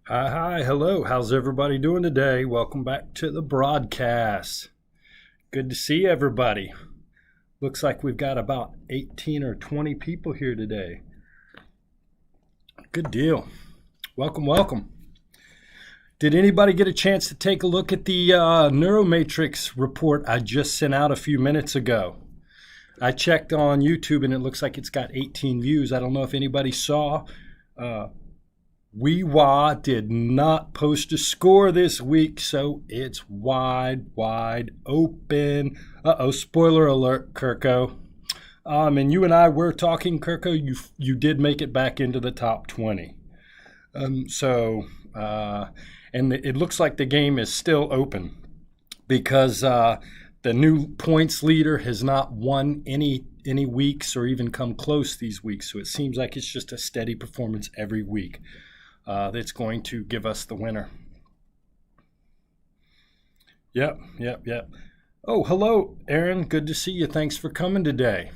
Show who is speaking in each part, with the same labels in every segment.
Speaker 1: Hi, hello. How's everybody doing today? Welcome back to the broadcast. Good to see everybody. Looks like we've got about 18 or 20 people here today. Good deal. Welcome. Did anybody get a chance to take a look at the Neuromatrix report I just sent out a few minutes ago? I checked on YouTube and it looks like it's got 18 views. I don't know if anybody saw. Weewa did not post a score this week, so it's wide open. Spoiler alert, Kirko. And you and I were talking, Kirko. You did make it back into the top 20. And it looks like the game is still open because the new points leader has not won any weeks or even come close these weeks. So it seems like it's just a steady performance every week. That's going to give us the winner. Yep. Oh, hello, Aaron. Good to see you. Thanks for coming today.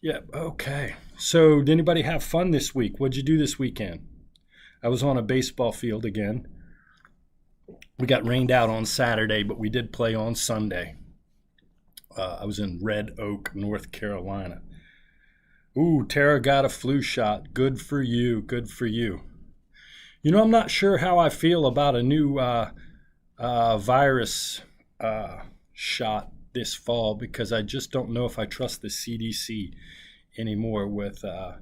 Speaker 1: Yep, okay. So did anybody have fun this week? What'd you do this weekend? I was on a baseball field again. We got rained out on Saturday, but we did play on Sunday. I was in Red Oak, North Carolina. Ooh, Tara got a flu shot. Good for you. You know, I'm not sure how I feel about a new virus shot this fall because I just don't know if I trust the CDC anymore with the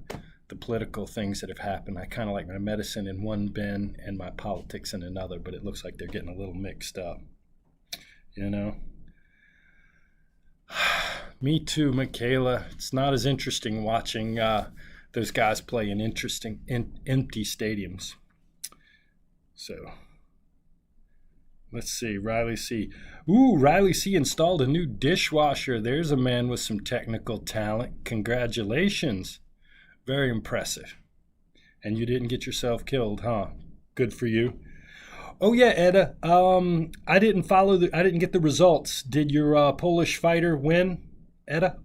Speaker 1: political things that have happened. I kind of like my medicine in one bin and my politics in another, but it looks like they're getting a little mixed up, you know? Me too, Michaela. It's not as interesting watching those guys play in empty stadiums. So, let's see. Riley C. Ooh, Riley C. installed a new dishwasher. There's a man with some technical talent. Congratulations. Very impressive. And you didn't get yourself killed, huh? Good for you. Oh yeah, Edda. I didn't get the results. Did your Polish fighter win, Edda?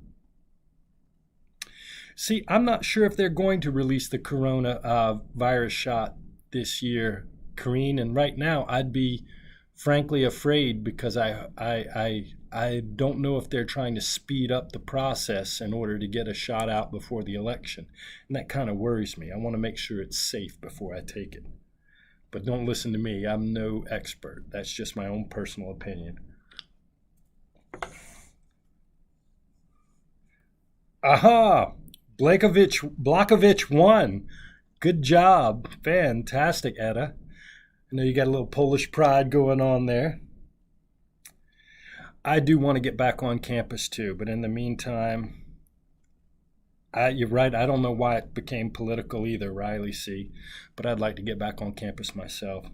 Speaker 1: See, I'm not sure if they're going to release the corona virus shot this year, Karine. And right now, I'd be frankly afraid because I don't know if they're trying to speed up the process in order to get a shot out before the election, and that kind of worries me. I want to make sure it's safe before I take it. But don't listen to me. I'm no expert. That's just my own personal opinion. Aha! Blakovich won. Good job. Fantastic, Edda. I know you got a little Polish pride going on there. I do want to get back on campus too, but in the meantime, you're right. I don't know why it became political either, Riley C. But I'd like to get back on campus myself.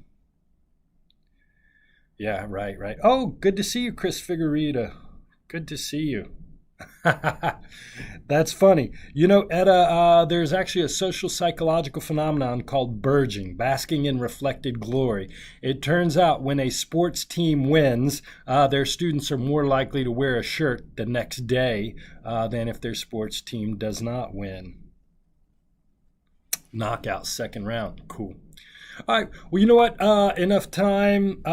Speaker 1: Yeah, right. Oh, good to see you, Chris Figueroa. Good to see you. That's funny. You know, Etta, there's actually a social psychological phenomenon called burgeoning, basking in reflected glory. It turns out when a sports team wins, their students are more likely to wear a shirt the next day than if their sports team does not win. Knockout second round. Cool. All right. Well, you know what? Enough time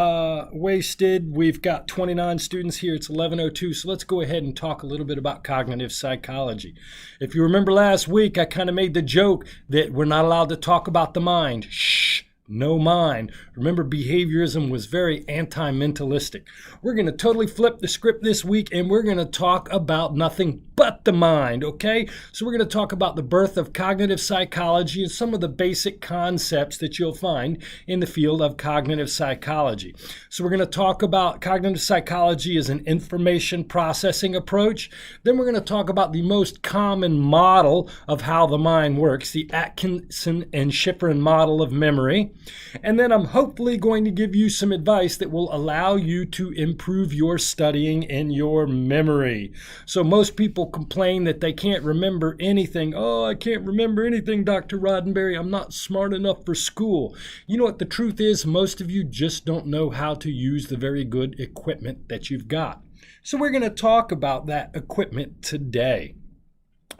Speaker 1: wasted. We've got 29 students here. It's 11:02. So let's go ahead and talk a little bit about cognitive psychology. If you remember last week, I kind of made the joke that we're not allowed to talk about the mind. Shh. No mind. Remember, behaviorism was very anti-mentalistic. We're going to totally flip the script this week, and we're going to talk about nothing but the mind, okay? So we're going to talk about the birth of cognitive psychology and some of the basic concepts that you'll find in the field of cognitive psychology. So we're going to talk about cognitive psychology as an information processing approach. Then we're going to talk about the most common model of how the mind works, the Atkinson and Shiffren model of memory. And then I'm hopefully going to give you some advice that will allow you to improve your studying and your memory. So most people complain that they can't remember anything. Oh, I can't remember anything, Dr. Roddenberry. I'm not smart enough for school. You know what the truth is? Most of you just don't know how to use the very good equipment that you've got. So we're going to talk about that equipment today.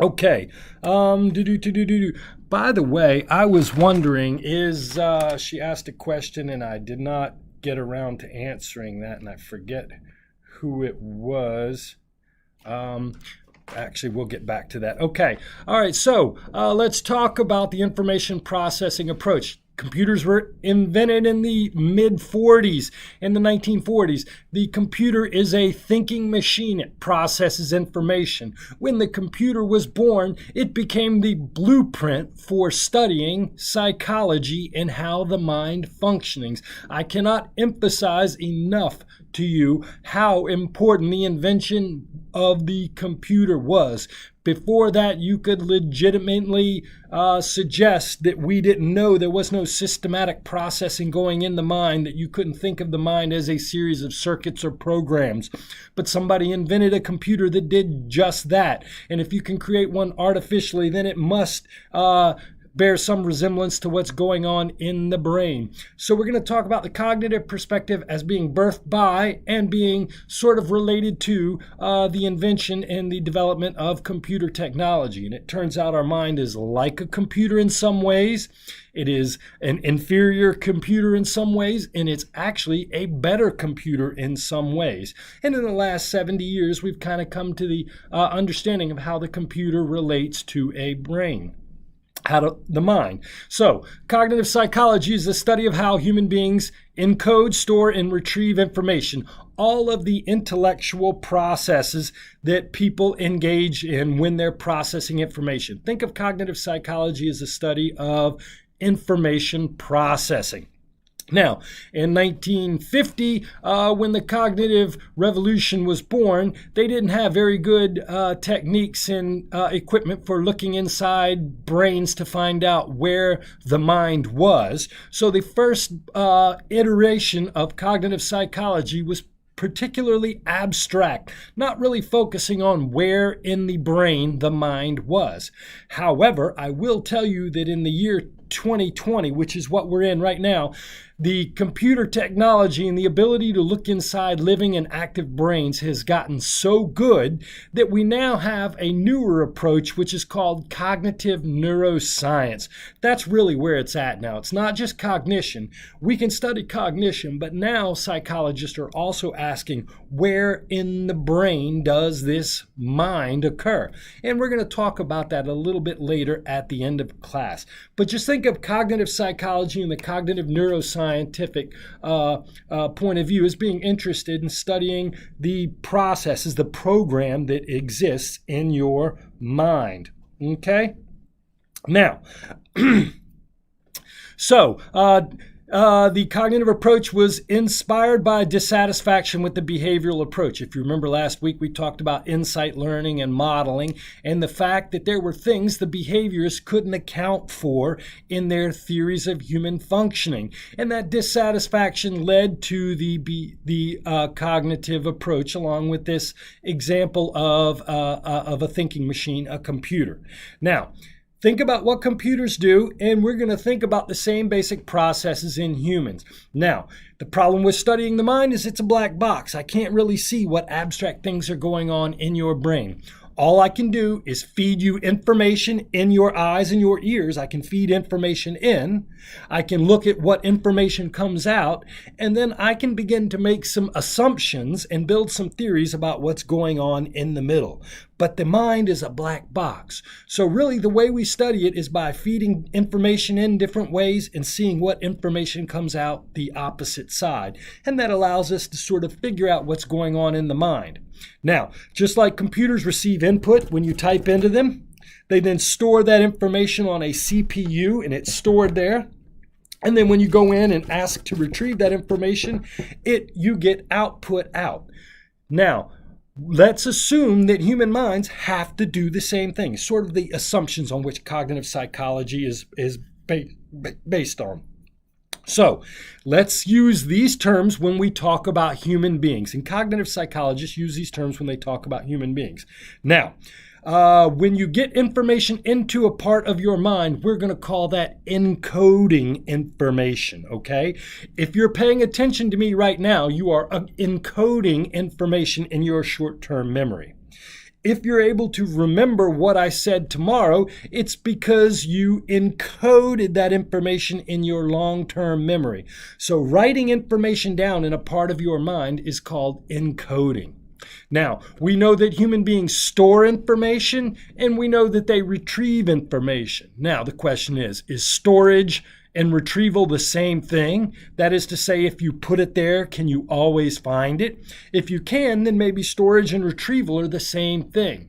Speaker 1: Okay. By the way, I was wondering, she asked a question and I did not get around to answering that, and I forget who it was. Actually, we'll get back to that. Okay. All right. So let's talk about the information processing approach. Computers were invented in the mid-40s, in the 1940s. The computer is a thinking machine. It processes information. When the computer was born, it became the blueprint for studying psychology and how the mind functions. I cannot emphasize enough to you how important the invention of the computer was. Before that, you could legitimately suggest that we didn't know there was no systematic processing going in the mind, that you couldn't think of the mind as a series of circuits or programs. But somebody invented a computer that did just that. And if you can create one artificially, then it must bear some resemblance to what's going on in the brain. So we're going to talk about the cognitive perspective as being birthed by and being sort of related to the invention and the development of computer technology. And it turns out our mind is like a computer in some ways. It is an inferior computer in some ways, and it's actually a better computer in some ways. And in the last 70 years, we've kind of come to the understanding of how the computer relates to a brain. The mind. So, cognitive psychology is the study of how human beings encode, store, and retrieve information. All of the intellectual processes that people engage in when they're processing information. Think of cognitive psychology as a study of information processing. Now, in 1950, when the cognitive revolution was born, they didn't have very good techniques and equipment for looking inside brains to find out where the mind was. So the first iteration of cognitive psychology was particularly abstract, not really focusing on where in the brain the mind was. However, I will tell you that in the year 2020, which is what we're in right now, the computer technology and the ability to look inside living and active brains has gotten so good that we now have a newer approach, which is called cognitive neuroscience. That's really where it's at now. It's not just cognition. We can study cognition, but now psychologists are also asking, where in the brain does this mind occur? And we're going to talk about that a little bit later at the end of class. But just think of cognitive psychology and the cognitive neuroscientific point of view as being interested in studying the processes, the program that exists in your mind. Okay? Now, so the cognitive approach was inspired by dissatisfaction with the behavioral approach. If you remember last week, we talked about insight learning and modeling and the fact that there were things the behaviorists couldn't account for in their theories of human functioning. And that dissatisfaction led to the cognitive approach, along with this example of a thinking machine, a computer. Now, think about what computers do, and we're going to think about the same basic processes in humans. Now, the problem with studying the mind is it's a black box. I can't really see what abstract things are going on in your brain. All I can do is feed you information in your eyes and your ears. I can feed information in. I can look at what information comes out, and then I can begin to make some assumptions and build some theories about what's going on in the middle. But the mind is a black box. So really the way we study it is by feeding information in different ways and seeing what information comes out the opposite side. And that allows us to sort of figure out what's going on in the mind. Now, just like computers receive input when you type into them, they then store that information on a CPU and it's stored there. And then when you go in and ask to retrieve that information, you get output out. Now, let's assume that human minds have to do the same thing, sort of the assumptions on which cognitive psychology is based on. So let's use these terms when we talk about human beings. And cognitive psychologists use these terms when they talk about human beings. Now, when you get information into a part of your mind, we're going to call that encoding information, okay? If you're paying attention to me right now, you are encoding information in your short-term memory. If you're able to remember what I said tomorrow, it's because you encoded that information in your long-term memory. So writing information down in a part of your mind is called encoding. Now, we know that human beings store information and we know that they retrieve information. Now, the question is storage and retrieval the same thing? That is to say, if you put it there, can you always find it? If you can, then maybe storage and retrieval are the same thing.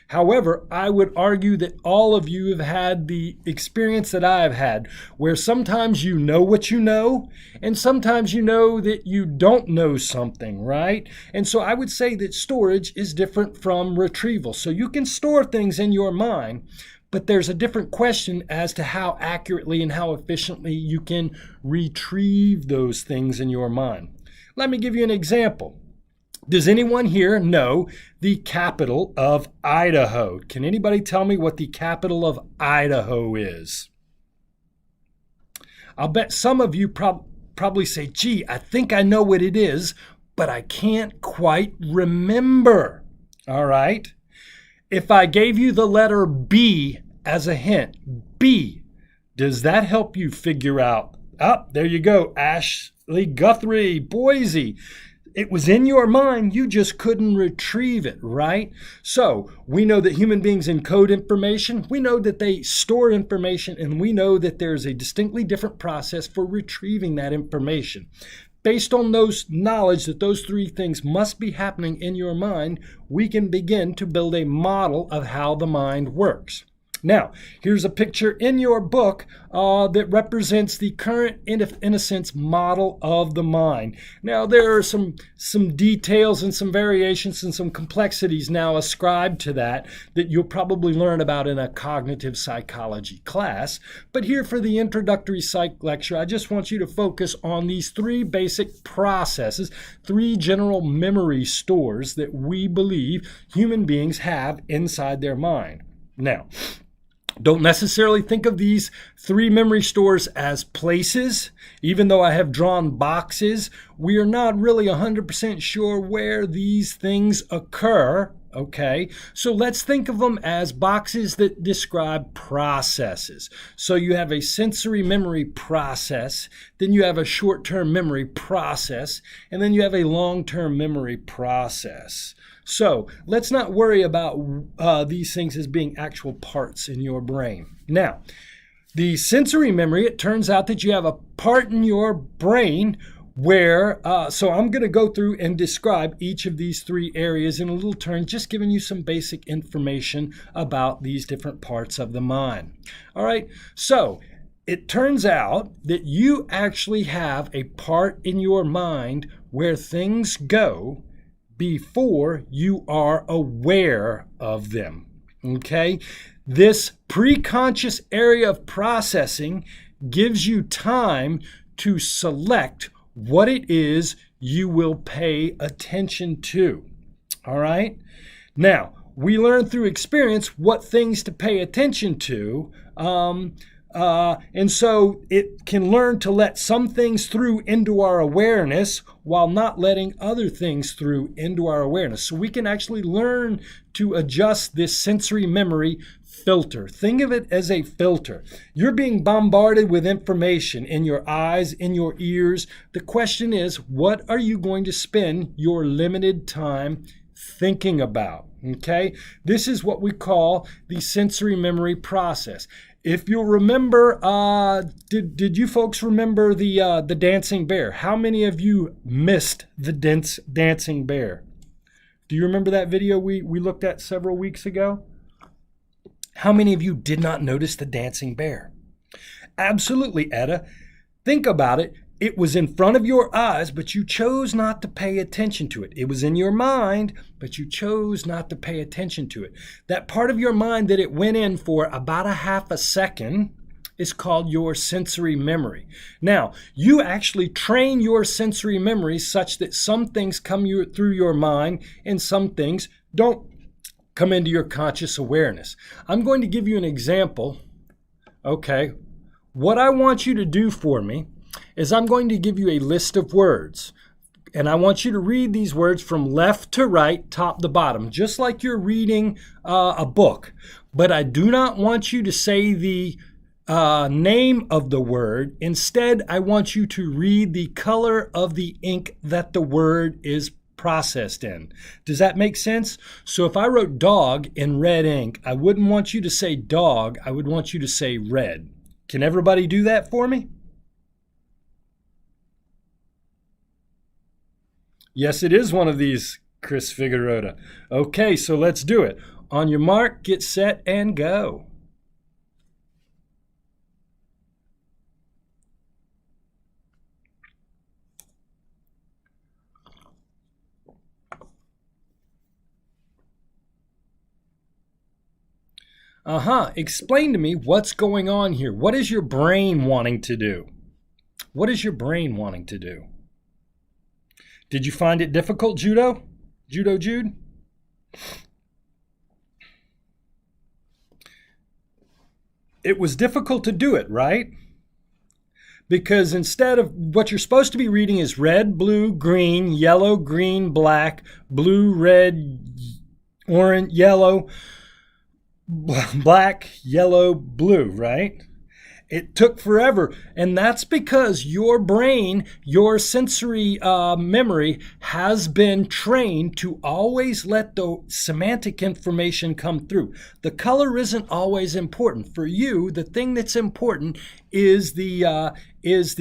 Speaker 1: However, I would argue that all of you have had the experience that I have had, where sometimes you know what you know, and sometimes you know that you don't know something, right? And so I would say that storage is different from retrieval. So you can store things in your mind, but there's a different question as to how accurately and how efficiently you can retrieve those things in your mind. Let me give you an example. Does anyone here know the capital of Idaho? Can anybody tell me what the capital of Idaho is? I'll bet some of you probably say, gee, I think I know what it is, but I can't quite remember. All right. If I gave you the letter B as a hint, B, does that help you figure out? Oh, there you go. Ashley Guthrie, Boise. It was in your mind, you just couldn't retrieve it, right? So we know that human beings encode information, we know that they store information, and we know that there's a distinctly different process for retrieving that information. Based on those knowledge that those three things must be happening in your mind, we can begin to build a model of how the mind works. Now, here's a picture in your book that represents the current, in a sense, model of the mind. Now, there are some details and some variations and some complexities now ascribed to that you'll probably learn about in a cognitive psychology class. But here for the introductory psych lecture, I just want you to focus on these three basic processes, three general memory stores that we believe human beings have inside their mind. Now, don't necessarily think of these three memory stores as places. Even though I have drawn boxes, we are not really 100% sure where these things occur. Okay, so let's think of them as boxes that describe processes. So you have a sensory memory process, then you have a short-term memory process, and then you have a long-term memory process. So let's not worry about these things as being actual parts in your brain. Now, the sensory memory, it turns out that you have a part in your brain where, so I'm going to go through and describe each of these three areas in a little turn, just giving you some basic information about these different parts of the mind. All right, so it turns out that you actually have a part in your mind where things go before you are aware of them, okay? This preconscious area of processing gives you time to select what it is you will pay attention to, all right? Now, we learn through experience what things to pay attention to, and so it can learn to let some things through into our awareness while not letting other things through into our awareness. So we can actually learn to adjust this sensory memory filter. Think of it as a filter. You're being bombarded with information in your eyes, in your ears. The question is, what are you going to spend your limited time thinking about? Okay? This is what we call the sensory memory process. If you'll remember, did you folks remember the dancing bear? How many of you missed the dancing bear? Do you remember that video we looked at several weeks ago? How many of you did not notice the dancing bear? Absolutely, Etta. Think about it. It was in front of your eyes, but you chose not to pay attention to it. It was in your mind, but you chose not to pay attention to it. That part of your mind that it went in for about a half a second is called your sensory memory. Now, you actually train your sensory memory such that some things come through your mind and some things don't come into your conscious awareness. I'm going to give you an example. Okay, what I want you to do for me is I'm going to give you a list of words. And I want you to read these words from left to right, top to bottom, just like you're reading a book. But I do not want you to say the name of the word. Instead, I want you to read the color of the ink that the word is processed in. Does that make sense? So if I wrote dog in red ink, I wouldn't want you to say dog. I would want you to say red. Can everybody do that for me? Yes, it is one of these, Chris Figueroa. Okay, so let's do it. On your mark, get set, and go. Explain to me what's going on here. What is your brain wanting to do? What is your brain wanting to do? Did you find it difficult, Jude? It was difficult to do it, right? Because instead of what you're supposed to be reading is red, blue, green, yellow, green, black, blue, red, orange, yellow, black, yellow, blue, right? It took forever, and that's because your brain, your sensory memory has been trained to always let the semantic information come through. The color isn't always important. For you, the thing that's important is the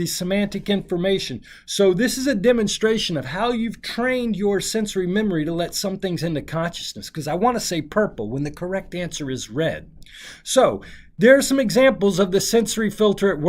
Speaker 1: semantic information. So this is a demonstration of how you've trained your sensory memory to let some things into consciousness, because I want to say purple when the correct answer is red. So there are some examples of the sensory filter at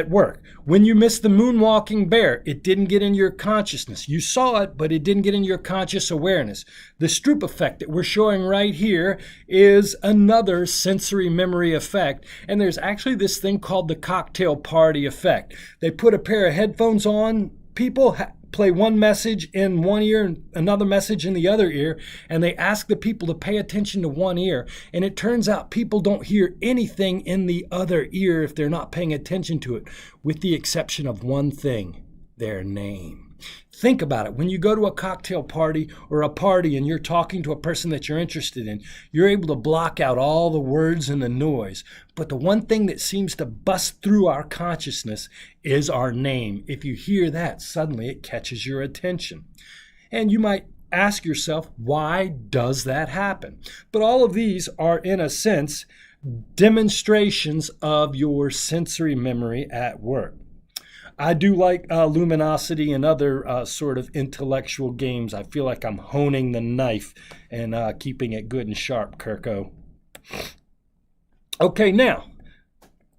Speaker 1: work. When you missed the moonwalking bear, it didn't get in your consciousness. You saw it, but it didn't get in your conscious awareness. The Stroop Effect that we're showing right here is another sensory memory effect. And there's actually this thing called the cocktail party effect. They put a pair of headphones on, people play one message in one ear and another message in the other ear, and they ask the people to pay attention to one ear. And it turns out people don't hear anything in the other ear if they're not paying attention to it, with the exception of one thing, their name. Think about it. When you go to a cocktail party or a party and you're talking to a person that you're interested in, you're able to block out all the words and the noise. But the one thing that seems to bust through our consciousness is our name. If you hear that, suddenly it catches your attention. And you might ask yourself, why does that happen? But all of these are, in a sense, demonstrations of your sensory memory at work. I do like luminosity and other sort of intellectual games. I feel like I'm honing the knife and keeping it good and sharp, Kirko. Okay, now,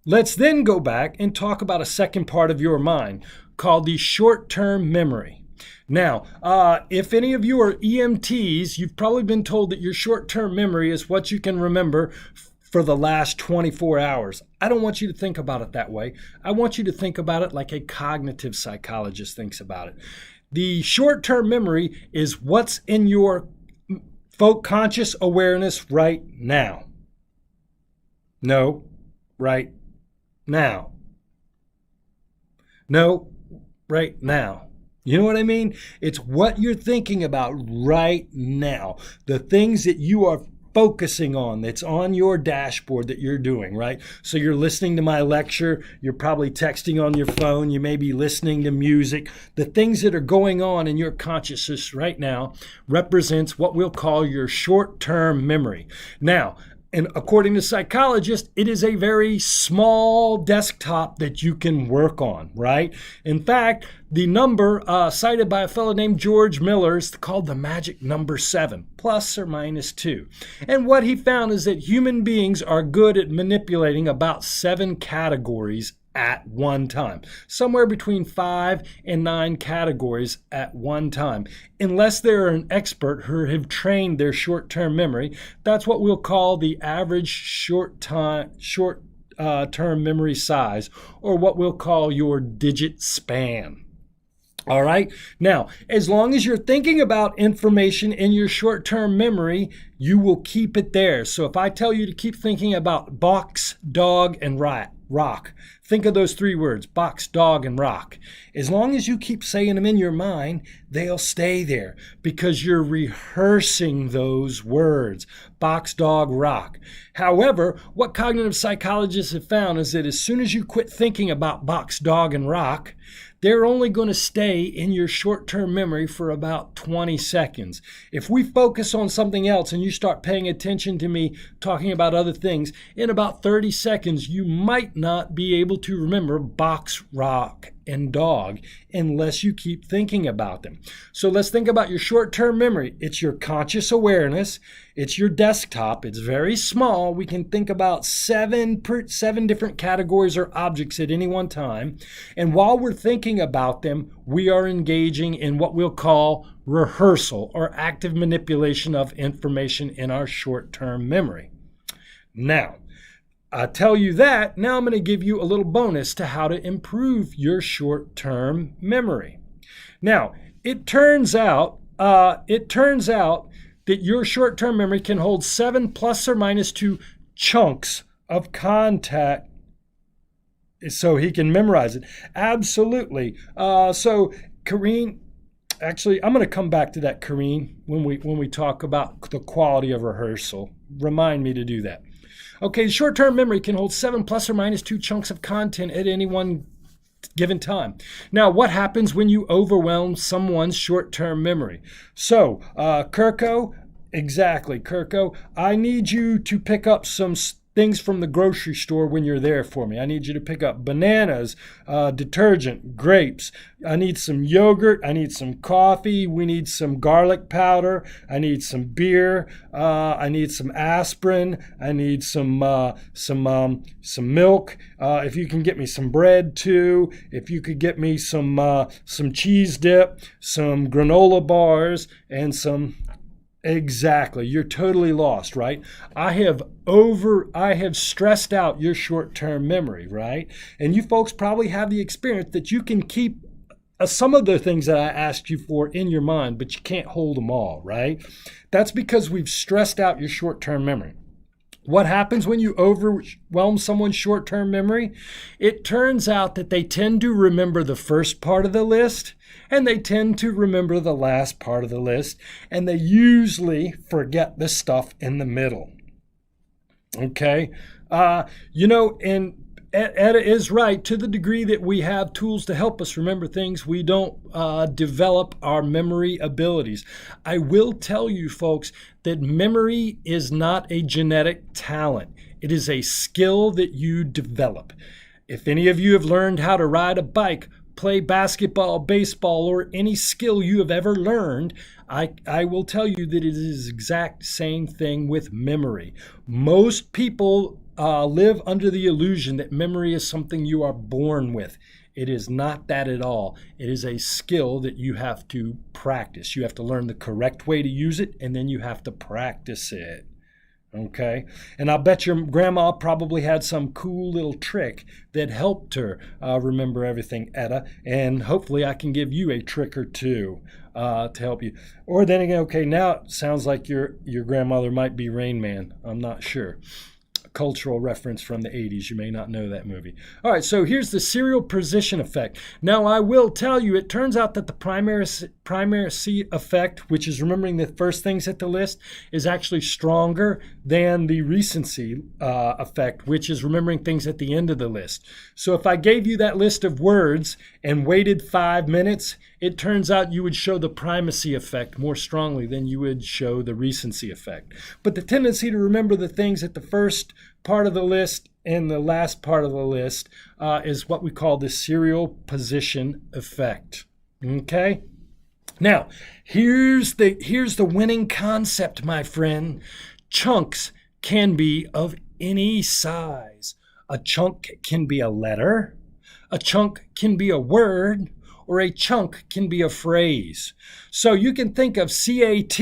Speaker 1: let's then go back and talk about a second part of your mind called the short-term memory. Now, if any of you are EMTs, you've probably been told that your short-term memory is what you can remember for the last 24 hours. I don't want you to think about it that way. I want you to think about it like a cognitive psychologist thinks about it. The short-term memory is what's in your conscious awareness right now. No, right now. No, right now. You know what I mean? It's what you're thinking about right now. The things that you are focusing on, that's on your dashboard that you're doing, right? So you're listening to my lecture, you're probably texting on your phone, you may be listening to music. The things that are going on in your consciousness right now represents what we'll call your short-term memory. Now, and according to psychologists, it is a very small desktop that you can work on, right? In fact, the number cited by a fellow named George Miller is called the magic number 7, plus or minus 2. And what he found is that human beings are good at manipulating about 7 categories at one time, somewhere between 5 and 9 categories at one time. Unless they're an expert who have trained their short-term memory, that's what we'll call the average short-term memory size, or what we'll call your digit span. All right. Now, as long as you're thinking about information in your short-term memory, you will keep it there. So if I tell you to keep thinking about box, dog, and rat, rock. Think of those three words, box, dog, and rock. As long as you keep saying them in your mind, they'll stay there because you're rehearsing those words, box, dog, rock. However, what cognitive psychologists have found is that as soon as you quit thinking about box, dog, and rock, they're only going to stay in your short-term memory for about 20 seconds. If we focus on something else and you start paying attention to me talking about other things, in about 30 seconds, you might not be able to remember box, rock, and dog unless you keep thinking about them. So let's think about your short-term memory. It's your conscious awareness. It's your desktop. It's very small. We can think about seven different categories or objects at any one time. And while we're thinking about them, we are engaging in what we'll call rehearsal or active manipulation of information in our short-term memory. Now, I tell you that, now I'm going to give you a little bonus to how to improve your short-term memory. Now, it turns out that your short-term memory can hold 7 plus or minus 2 chunks of content so he can memorize it. Absolutely. So, Kareen, actually, I'm going to come back to that, Kareen, when we talk about the quality of rehearsal. Remind me to do that. Okay, short-term memory can hold 7 plus or minus 2 chunks of content at any one given time. Now, what happens when you overwhelm someone's short-term memory? So, Kirko, I need you to pick up some things from the grocery store when you're there for me. I need you to pick up bananas, detergent, grapes. I need some yogurt. I need some coffee. We need some garlic powder. I need some beer. I need some aspirin. I need some milk. If you can get me some bread too. If you could get me some cheese dip, some granola bars, and some. Exactly. You're totally lost, right? I have stressed out your short-term memory, right? And you folks probably have the experience that you can keep some of the things that I asked you for in your mind, but you can't hold them all, right? That's because we've stressed out your short-term memory. What happens when you overwhelm someone's short-term memory? It turns out that they tend to remember the first part of the list, and they tend to remember the last part of the list, and they usually forget the stuff in the middle. Okay? And Etta is right. To the degree that we have tools to help us remember things, we don't develop our memory abilities. I will tell you, folks, that memory is not a genetic talent. It is a skill that you develop. If any of you have learned how to ride a bike, play basketball, baseball, or any skill you have ever learned, I will tell you that it is the exact same thing with memory. Most people live under the illusion that memory is something you are born with. It is not that at all. It is a skill that you have to practice. You have to learn the correct way to use it, and then you have to practice it. Okay? And I'll bet your grandma probably had some cool little trick that helped her remember everything, Etta. And hopefully I can give you a trick or two to help you. Or then again, okay, now it sounds like your grandmother might be Rain Man. I'm not sure. Cultural reference from the 80s. You may not know that movie. All right, so here's the serial position effect. Now, I will tell you, it turns out that the primacy effect, which is remembering the first things at the list, is actually stronger than the recency effect, which is remembering things at the end of the list. So if I gave you that list of words and waited 5 minutes, it turns out you would show the primacy effect more strongly than you would show the recency effect. But the tendency to remember the things at the first part of the list and the last part of the list is what we call the serial position effect. Okay? Now, here's the winning concept, my friend. Chunks can be of any size. A chunk can be a letter. A chunk can be a word. Or a chunk can be a phrase. So you can think of CAT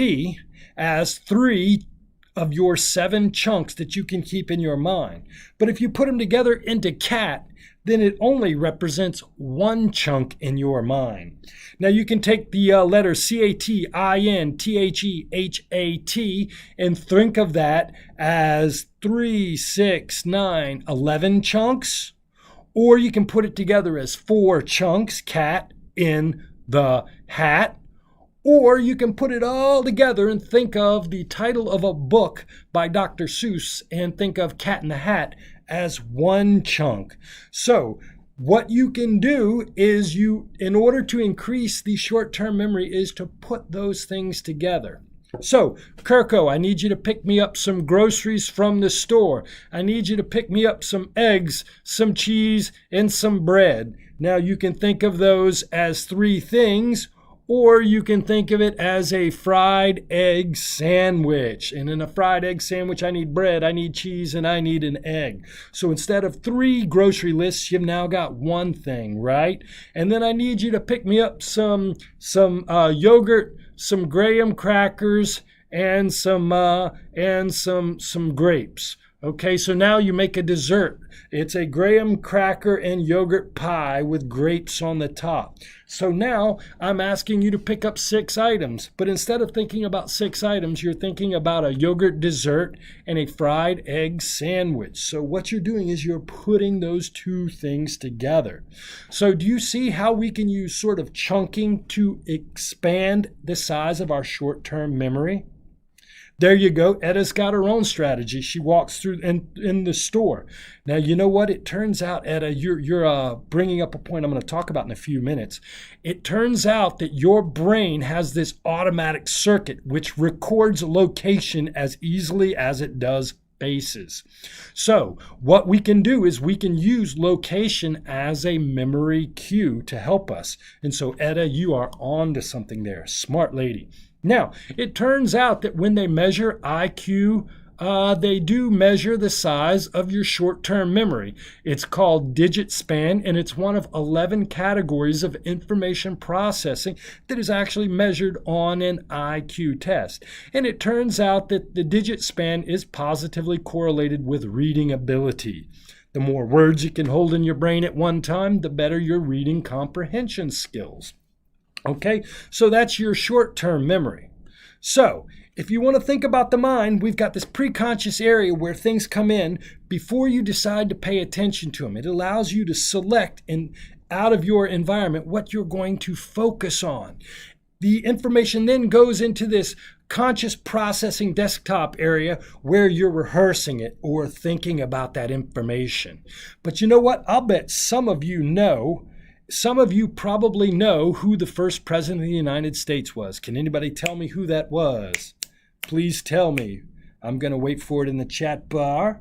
Speaker 1: as 3 of your 7 chunks that you can keep in your mind. But if you put them together into cat, then it only represents 1 chunk in your mind. Now you can take the letters CATINTHEHAT and think of that as 3, 6, 9, 11 chunks. Or you can put it together as 4 chunks, cat in the hat. Or you can put it all together and think of the title of a book by Dr. Seuss and think of Cat in the Hat as 1 chunk. So what you can do is in order to increase the short-term memory, is to put those things together. So, Kirko, I need you to pick me up some groceries from the store. I need you to pick me up some eggs, some cheese, and some bread. Now, you can think of those as 3 things, or you can think of it as a fried egg sandwich. And in a fried egg sandwich, I need bread, I need cheese, and I need an egg. So instead of 3 grocery lists, you've now got 1 thing, right? And then I need you to pick me up some yogurt, some graham crackers, and some grapes. Okay, so now you make a dessert. It's a graham cracker and yogurt pie with grapes on the top. So now I'm asking you to pick up 6 items, but instead of thinking about 6 items, you're thinking about a yogurt dessert and a fried egg sandwich. So what you're doing is you're putting those 2 things together. So do you see how we can use sort of chunking to expand the size of our short-term memory? There you go. Etta's got her own strategy. She walks through in the store. Now, you know what? It turns out, Etta, you're bringing up a point I'm going to talk about in a few minutes. It turns out that your brain has this automatic circuit which records location as easily as it does faces. So what we can do is we can use location as a memory cue to help us. And so, Etta, you are on to something there. Smart lady. Now, it turns out that when they measure IQ, they do measure the size of your short-term memory. It's called digit span, and it's one of 11 categories of information processing that is actually measured on an IQ test. And it turns out that the digit span is positively correlated with reading ability. The more words you can hold in your brain at one time, the better your reading comprehension skills. Okay, so that's your short-term memory. So if you want to think about the mind, we've got this preconscious area where things come in before you decide to pay attention to them. It allows you to select out of your environment what you're going to focus on. The information then goes into this conscious processing desktop area where you're rehearsing it or thinking about that information. But you know what? I'll bet some of you probably know who the first president of the United States was. Can anybody tell me who that was? Please tell me. I'm going to wait for it in the chat bar.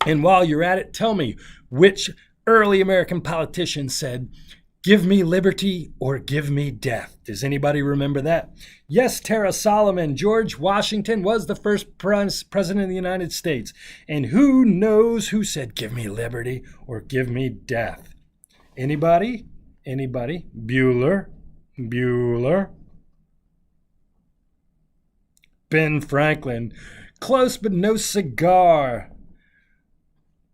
Speaker 1: And while you're at it, tell me which early American politician said, "Give me liberty or give me death." Does anybody remember that? Yes, Tara Solomon. George Washington was the first president of the United States. And who knows who said, "Give me liberty or give me death"? Anybody? Anybody? Bueller? Ben Franklin. Close, but no cigar.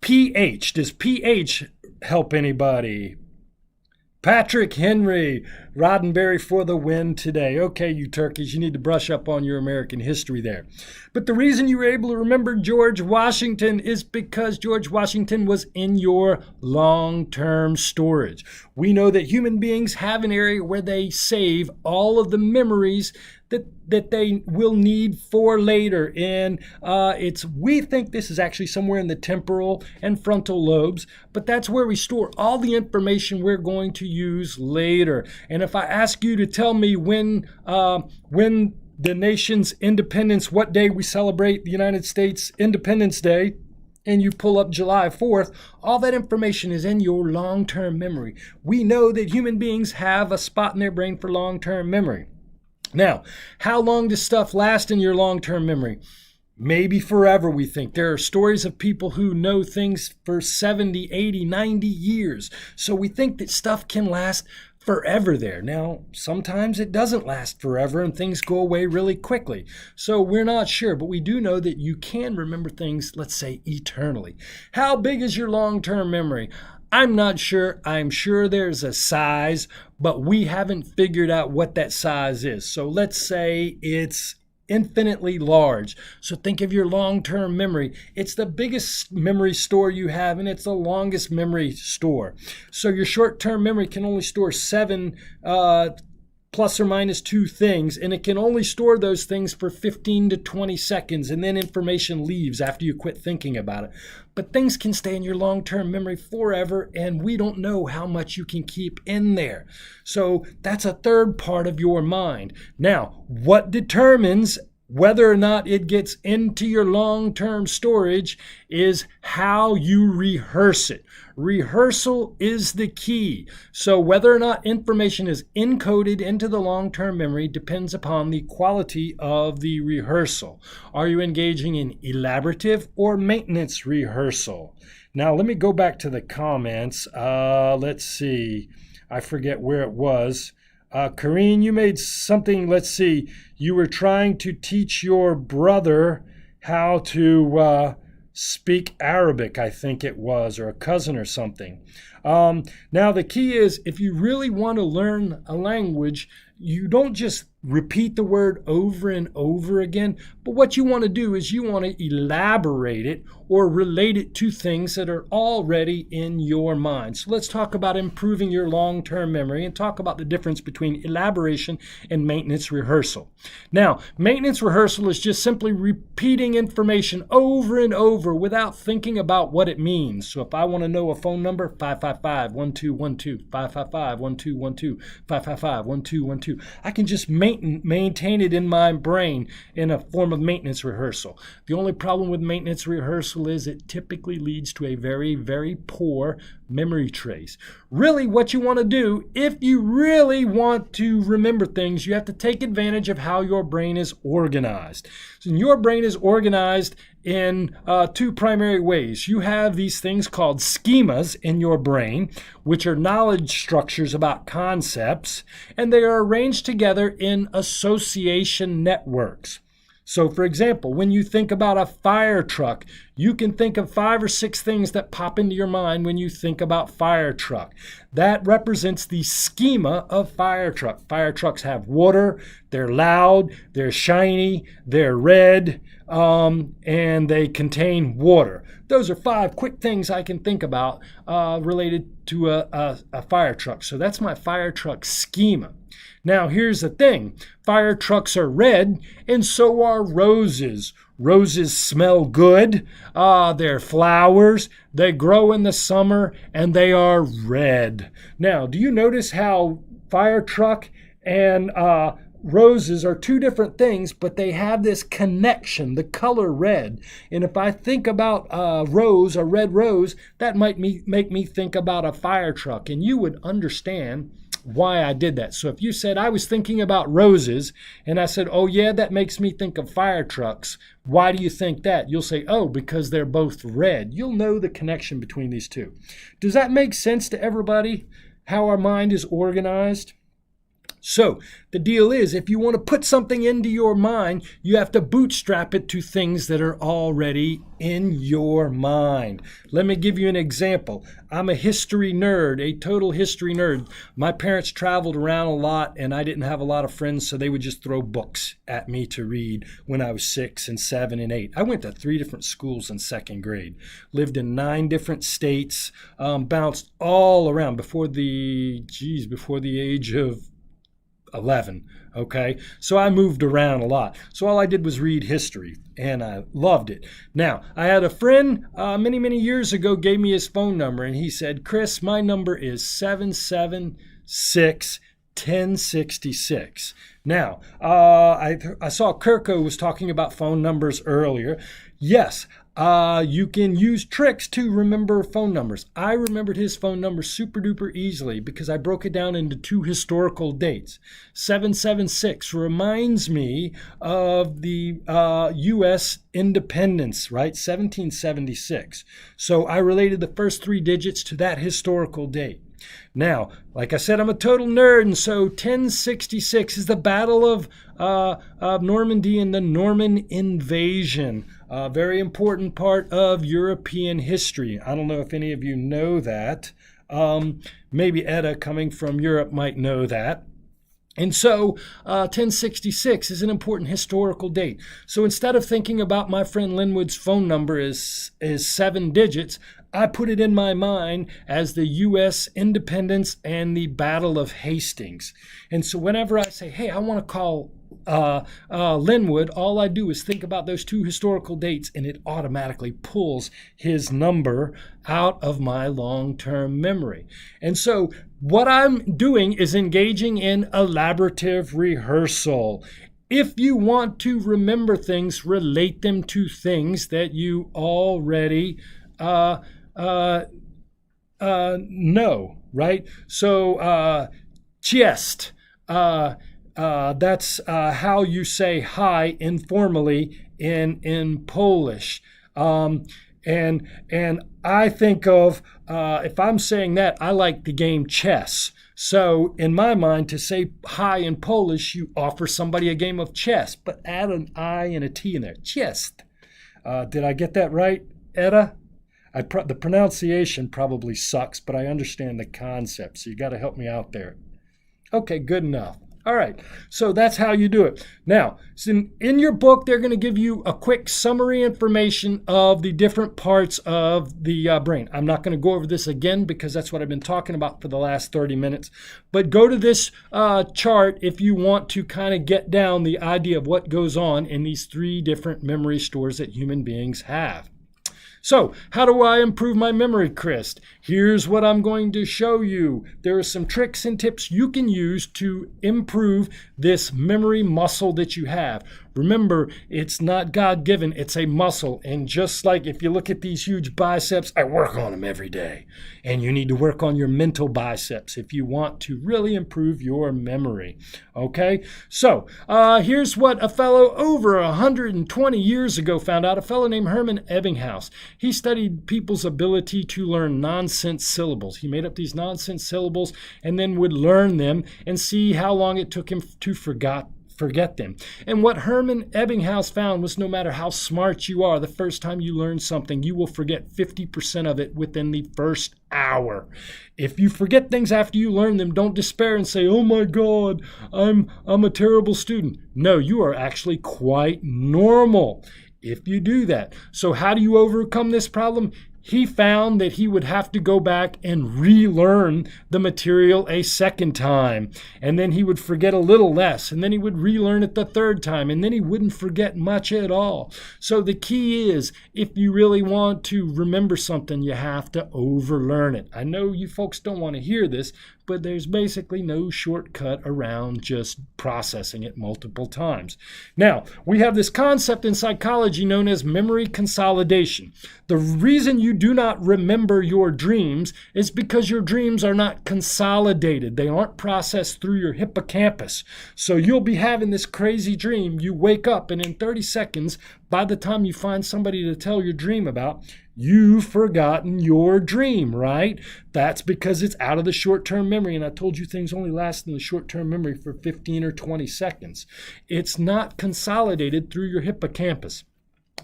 Speaker 1: PH. Does PH help anybody? Patrick Henry. Roddenberry for the win today. Okay, you turkeys, you need to brush up on your American history there. But the reason you were able to remember George Washington is because George Washington was in your long-term storage. We know that human beings have an area where they save all of the memories that they will need for later. And we think this is actually somewhere in the temporal and frontal lobes, but that's where we store all the information we're going to use later. And if I ask you to tell me when the nation's independence, what day we celebrate the United States Independence Day, and you pull up July 4th, all that information is in your long-term memory. We know that human beings have a spot in their brain for long-term memory. Now, how long does stuff last in your long-term memory? Maybe forever, we think. There are stories of people who know things for 70, 80, 90 years. So we think that stuff can last forever there. Now, sometimes it doesn't last forever and things go away really quickly. So we're not sure, but we do know that you can remember things, let's say, eternally. How big is your long-term memory? I'm not sure. I'm sure there's a size, but we haven't figured out what that size is. So let's say it's infinitely large. So think of your long-term memory. It's the biggest memory store you have, and it's the longest memory store. So your short-term memory can only store 7 plus or minus 2 things, and it can only store those things for 15 to 20 seconds, and then information leaves after you quit thinking about it. But things can stay in your long-term memory forever, and we don't know how much you can keep in there. So that's a third part of your mind. Now, what determines whether or not it gets into your long-term storage is how you rehearse it. Rehearsal is the key. So whether or not information is encoded into the long-term memory depends upon the quality of the rehearsal. Are you engaging in elaborative or maintenance rehearsal? Now let me go back to the comments. Let's see. I forget where it was. Karine, you made something, let's see, you were trying to teach your brother how to speak Arabic, I think it was, or a cousin or something. Now the key is, if you really want to learn a language, you don't just repeat the word over and over again, but what you want to do is you want to elaborate it or relate it to things that are already in your mind. So let's talk about improving your long-term memory and talk about the difference between elaboration and maintenance rehearsal. Now, maintenance rehearsal is just simply repeating information over and over without thinking about what it means. So if I want to know a phone number, 555-1212, 555-1212, 555-1212, I can just maintain it in my brain in a form of maintenance rehearsal. The only problem with maintenance rehearsal is it typically leads to a very, very poor memory trace. Really, what you want to do, if you really want to remember things, you have to take advantage of how your brain is organized. So your brain is organized in 2 primary ways. You have these things called schemas in your brain, which are knowledge structures about concepts, and they are arranged together in association networks. So, for example, when you think about a fire truck, you can think of 5 or 6 things that pop into your mind when you think about fire truck. That represents the schema of fire truck. Fire trucks have water, they're loud, they're shiny, they're red, and they contain water. Those are 5 quick things I can think about related to a fire truck. So that's my fire truck schema. Now, here's the thing. Fire trucks are red, and so are roses. Roses smell good. They're flowers. They grow in the summer, and they are red. Now, do you notice how fire truck and roses are 2 different things, but they have this connection, the color red. And if I think about a rose, a red rose, that might make me think about a fire truck, and you would understand why I did that. So if you said I was thinking about roses and I said, oh yeah, that makes me think of fire trucks, why do you think that? You'll say, oh, because they're both red. You'll know the connection between these 2. Does that make sense to everybody, how our mind is organized? So the deal is, if you want to put something into your mind, you have to bootstrap it to things that are already in your mind. Let me give you an example. I'm a history nerd, a total history nerd. My parents traveled around a lot, and I didn't have a lot of friends, so they would just throw books at me to read when I was 6 and 7 and 8. I went to 3 different schools in 2nd grade, lived in 9 different states, bounced all around before the age of 11. Okay, so I moved around a lot. So all I did was read history, and I loved it. Now, I had a friend many years ago gave me his phone number, and he said, Chris, my number is 776-1066. Now, I saw Kirko was talking about phone numbers earlier. Yes, you can use tricks to remember phone numbers. I remembered his phone number super duper easily because I broke it down into 2 historical dates. 776 reminds me of the U.S. independence, right? 1776. So I related the first 3 digits to that historical date. Now, like I said, I'm a total nerd, and so 1066 is the Battle of Normandy and the Norman invasion. A very important part of European history. I don't know if any of you know that. Maybe Etta, coming from Europe, might know that. And so 1066 is an important historical date. So instead of thinking about my friend Linwood's phone number as 7 digits, I put it in my mind as the U.S. independence and the Battle of Hastings. And so whenever I say, hey, I want to call Linwood, all I do is think about those 2 historical dates, and it automatically pulls his number out of my long-term memory. And so what I'm doing is engaging in elaborative rehearsal. If you want to remember things, relate them to things that you already know, right? So chest. That's how you say hi informally in Polish. And I think of, if I'm saying that, I like the game chess. So in my mind, to say hi in Polish, you offer somebody a game of chess, but add an I and a T in there. Chest. Did I get that right, Etta? The pronunciation probably sucks, but I understand the concept, so you got to help me out there. Okay, good enough. All right, so that's how you do it. Now, in your book, they're going to give you a quick summary information of the different parts of the brain. I'm not going to go over this again because that's what I've been talking about for the last 30 minutes. But go to this chart if you want to kind of get down the idea of what goes on in these 3 different memory stores that human beings have. So, how do I improve my memory, Chris? Here's what I'm going to show you. There are some tricks and tips you can use to improve this memory muscle that you have. Remember, it's not God-given, it's a muscle. And just like if you look at these huge biceps, I work on them every day. And you need to work on your mental biceps if you want to really improve your memory. Okay? So, here's what a fellow over 120 years ago found out, a fellow named Hermann Ebbinghaus. He studied people's ability to learn nonsense syllables. He made up these nonsense syllables and then would learn them and see how long it took him to forget them. And what Hermann Ebbinghaus found was no matter how smart you are, the first time you learn something, you will forget 50% of it within the first hour. If you forget things after you learn them, don't despair and say, oh my God, I'm a terrible student. No, you are actually quite normal if you do that. So how do you overcome this problem? He found that he would have to go back and relearn the material a second time. And then he would forget a little less. And then he would relearn it the third time. And then he wouldn't forget much at all. So the key is, if you really want to remember something, you have to overlearn it. I know you folks don't want to hear this, but there's basically no shortcut around just processing it multiple times. Now, we have this concept in psychology known as memory consolidation. The reason you do not remember your dreams is because your dreams are not consolidated. They aren't processed through your hippocampus. So you'll be having this crazy dream. You wake up, and in 30 seconds, by the time you find somebody to tell your dream about, you've forgotten your dream, right? That's because it's out of the short-term memory. And I told you things only last in the short-term memory for 15 or 20 seconds. It's not consolidated through your hippocampus.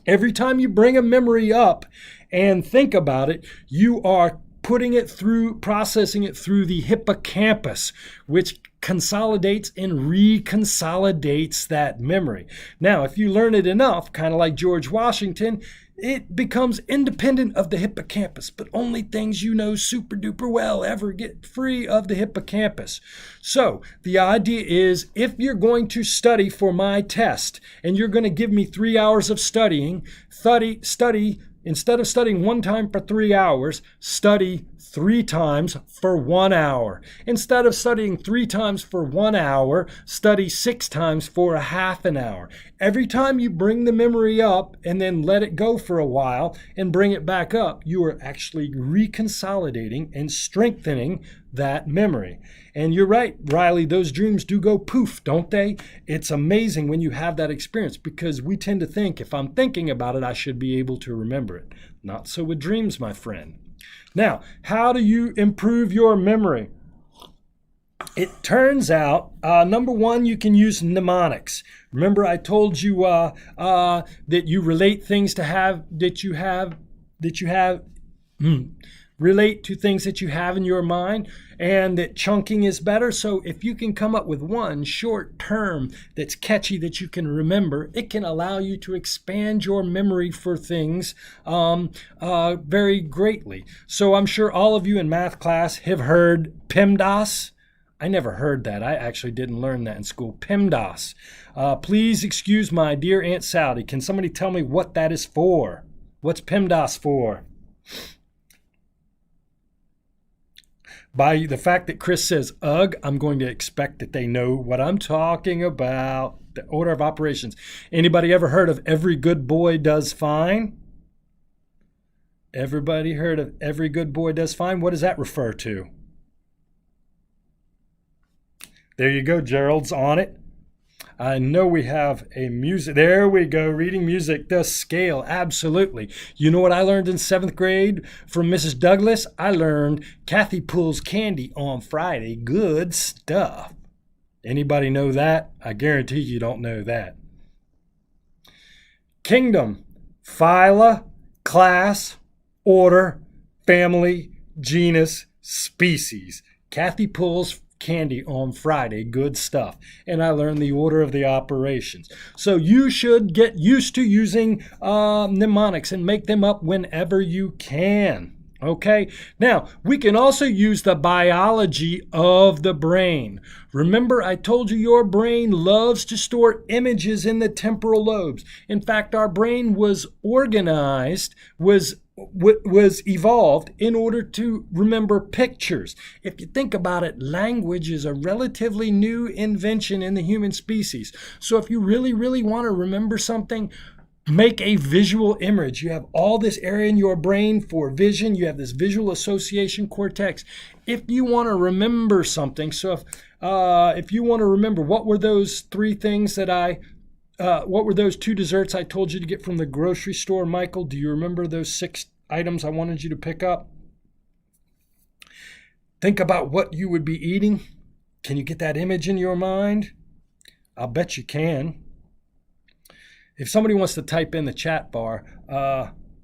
Speaker 1: Every time you bring a memory up and think about it, you are putting it through, processing it through the hippocampus, which consolidates and reconsolidates that memory. Now, if you learn it enough, kind of like George Washington, it becomes independent of the hippocampus, but only things you know super duper well ever get free of the hippocampus. So the idea is, if you're going to study for my test and you're going to give me 3 hours of studying, study instead of studying 1 time for 3 hours, study 3 times for 1 hour. Instead of studying 3 times for 1 hour, study 6 times for a half an hour. Every time you bring the memory up and then let it go for a while and bring it back up, you are actually reconsolidating and strengthening that memory. And you're right, Riley, those dreams do go poof, don't they? It's amazing when you have that experience, because we tend to think, if I'm thinking about it, I should be able to remember it. Not so with dreams, my friend. Now, how do you improve your memory? It turns out, number one, you can use mnemonics. Remember, I told you that you relate things to have. relate to things that you have in your mind, and that chunking is better. So if you can come up with one short term that's catchy that you can remember, it can allow you to expand your memory for things very greatly. So I'm sure all of you in math class have heard PEMDAS. I never heard that. I actually didn't learn that in school. PEMDAS. Please excuse my dear Aunt Sally. Can somebody tell me what that is for? What's PEMDAS for? By the fact that Chris says, ugh, I'm going to expect that they know what I'm talking about. The order of operations. Anybody ever heard of every good boy does fine? Everybody heard of every good boy does fine? What does that refer to? There you go, Gerald's on it. I know we have a music. There we go. Reading music, the scale. Absolutely. You know what I learned in 7th grade from Mrs. Douglas? I learned Kathy pulls candy on Friday. Good stuff. Anybody know that? I guarantee you don't know that. Kingdom, phyla, class, order, family, genus, species. Kathy pulls candy on Friday. Good stuff. And I learned the order of the operations. So you should get used to using mnemonics and make them up whenever you can. Okay, now we can also use the biology of the brain. Remember, I told you your brain loves to store images in the temporal lobes. In fact, our brain was organized, was evolved in order to remember pictures. If you think about it, language is a relatively new invention in the human species. So if you really, really want to remember something, make a visual image. You have all this area in your brain for vision. You have this visual association cortex. If you want to remember something, so if you want to remember, what were those 3 things that what were those 2 desserts I told you to get from the grocery store, Michael? Do you remember those 6 items I wanted you to pick up? Think about what you would be eating. Can you get that image in your mind? I'll bet you can. If somebody wants to type in the chat bar,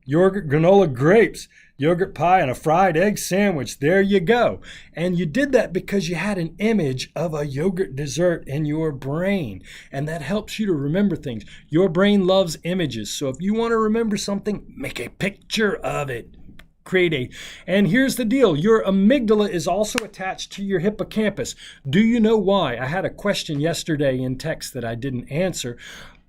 Speaker 1: yogurt, granola, grapes, yogurt pie, and a fried egg sandwich, there you go. And you did that because you had an image of a yogurt dessert in your brain. And that helps you to remember things. Your brain loves images. So if you want to remember something, make a picture of it. And here's the deal. Your amygdala is also attached to your hippocampus. Do you know why? I had a question yesterday in text that I didn't answer.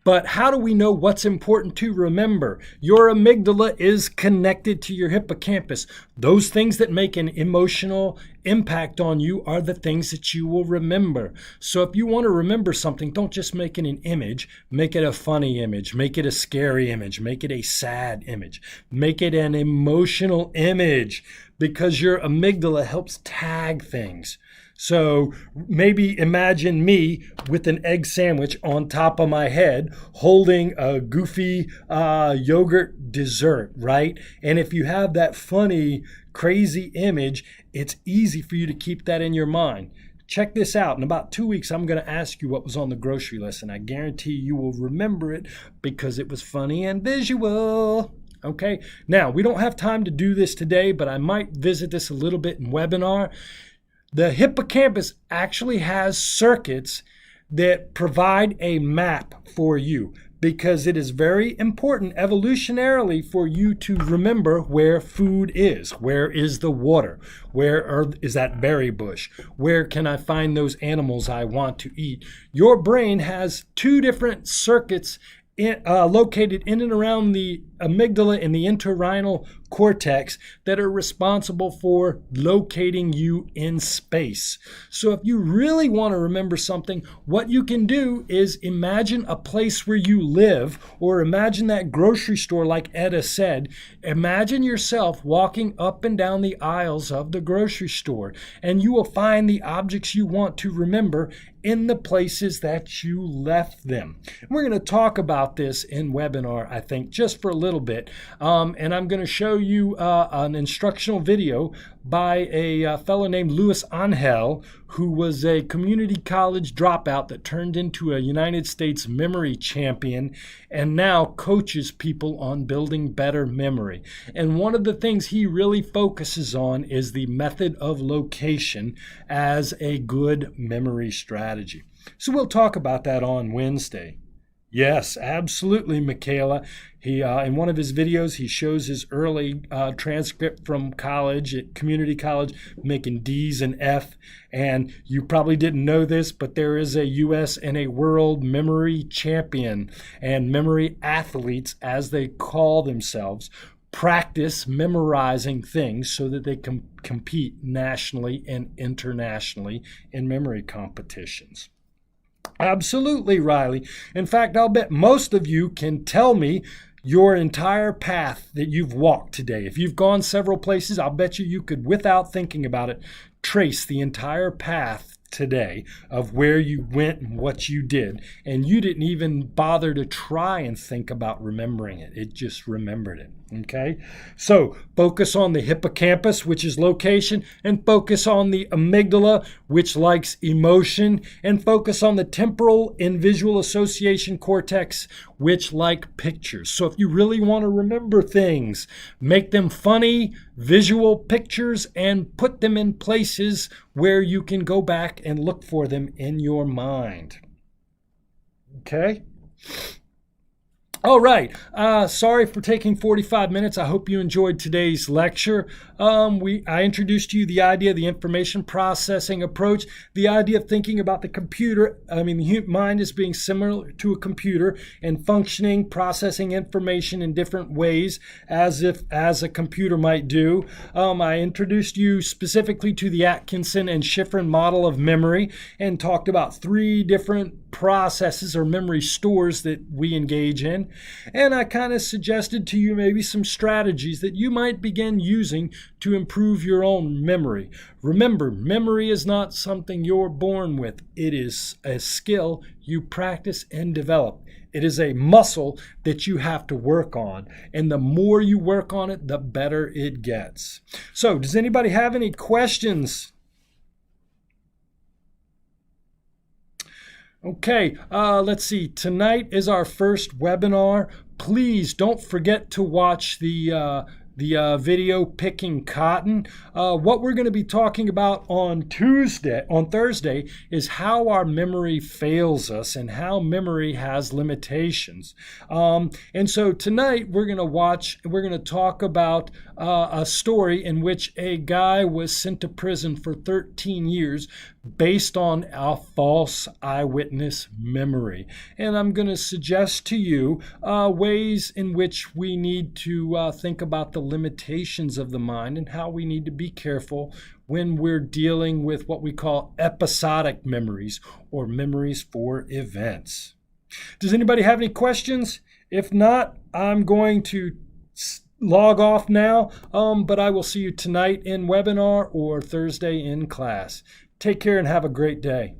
Speaker 1: But how do we know what's important to remember? Your amygdala is connected to your hippocampus. Those things that make an emotional impact on you are the things that you will remember. So if you want to remember something, don't just make it an image. Make it a funny image. Make it a scary image. Make it a sad image. Make it an emotional image, because your amygdala helps tag things. So maybe imagine me with an egg sandwich on top of my head holding a goofy yogurt dessert, right? And if you have that funny, crazy image, it's easy for you to keep that in your mind. Check this out. In about 2 weeks, I'm going to ask you what was on the grocery list, and I guarantee you will remember it because it was funny and visual. Okay? Now, we don't have time to do this today, but I might visit this a little bit in webinar. The hippocampus actually has circuits that provide a map for you, because it is very important evolutionarily for you to remember where food is. Where is the water? Where is that berry bush? Where can I find those animals I want to eat? Your brain has 2 different circuits located in and around the amygdala and the entorhinal cortex that are responsible for locating you in space. So if you really want to remember something, what you can do is imagine a place where you live, or imagine that grocery store like Etta said. Imagine yourself walking up and down the aisles of the grocery store, and you will find the objects you want to remember in the places that you left them. We're going to talk about this in webinar, I think, just for a little little bit. And I'm going to show you an instructional video by a fellow named Luis Angel, who was a community college dropout that turned into a United States memory champion and now coaches people on building better memory. And one of the things he really focuses on is the method of location as a good memory strategy. So we'll talk about that on Wednesday. Yes, absolutely, Michaela. He in one of his videos, he shows his early transcript from college, at community college, making D's and F. And you probably didn't know this, but there is a U.S. and a world memory champion, and memory athletes, as they call themselves, practice memorizing things so that they can compete nationally and internationally in memory competitions. Absolutely, Riley. In fact, I'll bet most of you can tell me your entire path that you've walked today. If you've gone several places, I'll bet you could, without thinking about it, trace the entire path today of where you went and what you did. And you didn't even bother to try and think about remembering it. It just remembered it. Okay? So focus on the hippocampus, which is location, and focus on the amygdala, which likes emotion, and focus on the temporal and visual association cortex, which like pictures. So if you really want to remember things, make them funny, visual pictures, and put them in places where you can go back and look for them in your mind. Okay? All right. Sorry for taking 45 minutes. I hope you enjoyed today's lecture. I introduced to you the idea of the information processing approach, the idea of thinking about the computer. The human mind is being similar to a computer and functioning, processing information in different ways as a computer might do. I introduced you specifically to the Atkinson and Shiffren model of memory and talked about 3 different processes or memory stores that we engage in. And I kind of suggested to you maybe some strategies that you might begin using to improve your own memory. Remember, memory is not something you're born with. It is a skill you practice and develop. It is a muscle that you have to work on. And the more you work on it, the better it gets. So, does anybody have any questions? Okay, let's see. Tonight is our first webinar. Please don't forget to watch the video Picking Cotton. What we're going to be talking about on Thursday is how our memory fails us and how memory has limitations. And so tonight we're going to talk about a story in which a guy was sent to prison for 13 years based on a false eyewitness memory. And I'm going to suggest to you ways in which we need to think about the limitations of the mind and how we need to be careful when we're dealing with what we call episodic memories or memories for events. Does anybody have any questions? If not, I'm going to log off now, but I will see you tonight in webinar or Thursday in class. Take care and have a great day.